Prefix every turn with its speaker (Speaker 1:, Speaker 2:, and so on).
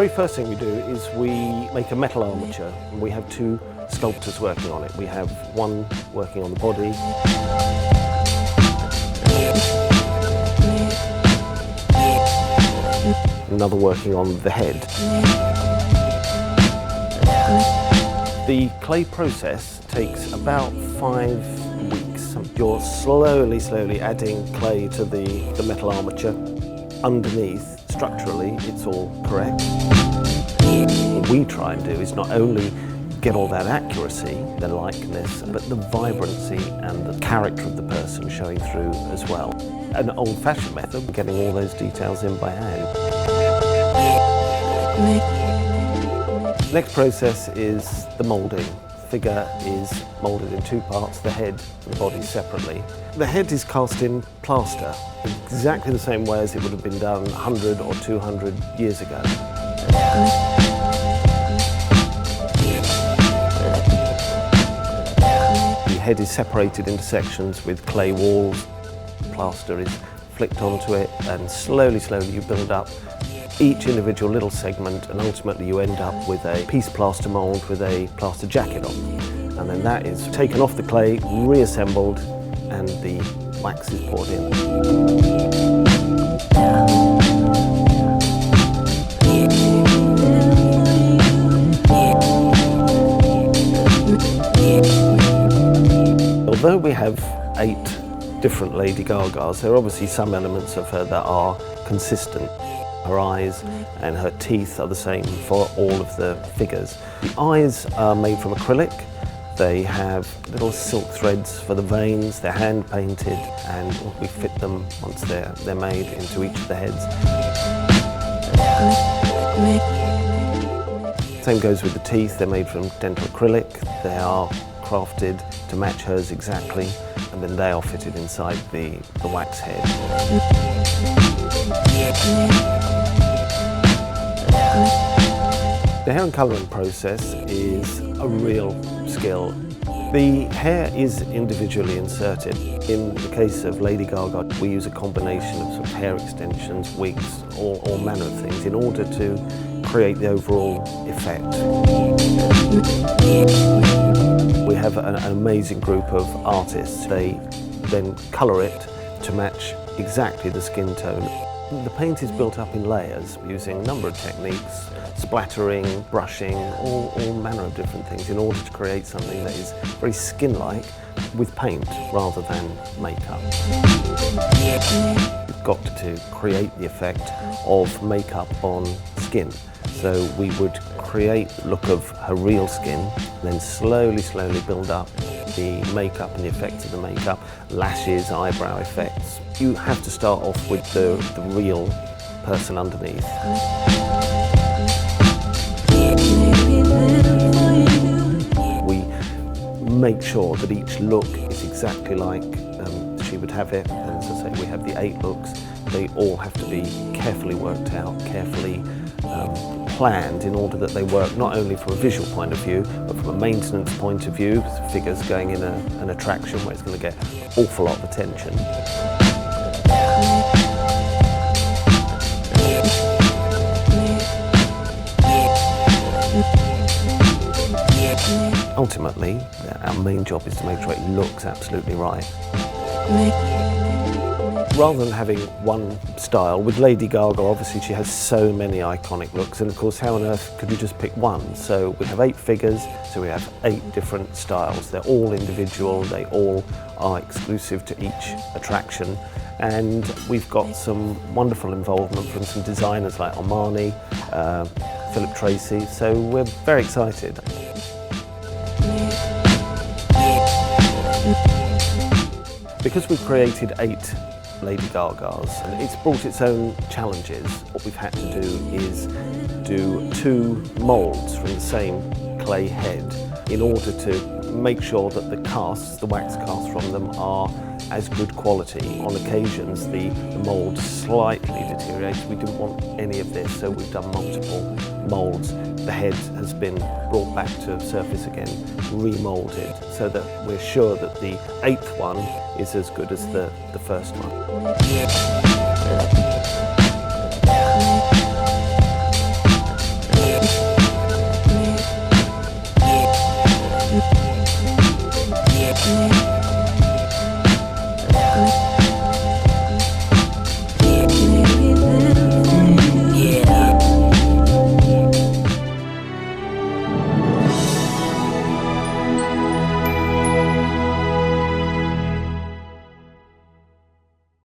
Speaker 1: very first thing we do is we make a metal armature, and we have two sculptors working on it. We have one working on the body, another working on the head. The clay process takes about 5 weeks. You're slowly adding clay to the metal armature. Underneath, structurally, it's all correct. What we try and do is not only get all that accuracy, the likeness, but the vibrancy and the character of the person showing through as well. An old-fashioned method, getting all those details in by hand. Next process is the moulding. The figure is moulded in two parts, the head and the body separately. The head is cast in plaster, exactly the same way as it would have been done 100 or 200 years ago. The head is separated into sections with clay walls. Plaster is flicked onto it, and slowly you build up each individual little segment, and ultimately you end up with a piece plaster mould with a plaster jacket on. And then that is taken off the clay, reassembled, and the wax is poured in. Although we have 8 different Lady Gagas, there are obviously some elements of her that are consistent. Her eyes and her teeth are the same for all of the figures. The eyes are made from acrylic. They have little silk threads for the veins. They're hand painted, and we fit them once they're made into each of the heads. Same goes with the teeth. They're made from dental acrylic. They are crafted to match hers exactly, and then they are fitted inside the wax head. The hair and colouring process is a real skill. The hair is individually inserted. In the case of Lady Gaga, we use a combination of, hair extensions, wigs, all manner of things in order to create the overall effect. We have an amazing group of artists. They then colour it to match exactly the skin tone. The paint is built up in layers using a number of techniques, splattering, brushing, all manner of different things in order to create something that is very skin-like with paint rather than makeup. We've got to create the effect of makeup on skin. So we would create the look of her real skin, then slowly build up the makeup and the effects of the makeup, lashes, eyebrow effects. You have to start off with the real person underneath. We make sure that each look is exactly like she would have it. And as I say, we have the 8 looks. They all have to be carefully worked out, carefully planned in order that they work not only from a visual point of view, but from a maintenance point of view. Figures going in an attraction where it's going to get an awful lot of attention. Ultimately, our main job is to make sure it looks absolutely right. Rather than having one style, with Lady Gaga, obviously she has so many iconic looks, and of course how on earth could you just pick one? So we have 8 figures, so we have 8 different styles. They're all individual, they all are exclusive to each attraction, and we've got some wonderful involvement from some designers like Armani, Philip Tracy, so we're very excited. Because we've created 8 Lady Gagas, and it's brought its own challenges. What we've had to do is do 2 moulds from the same clay head in order to make sure that the casts, the wax casts from them, are as good quality. On occasions the mould slightly deteriorates. We didn't want any of this, so we've done multiple moulds. The head has been brought back to surface again, remoulded, so that we're sure that the 8th one is as good as the first one.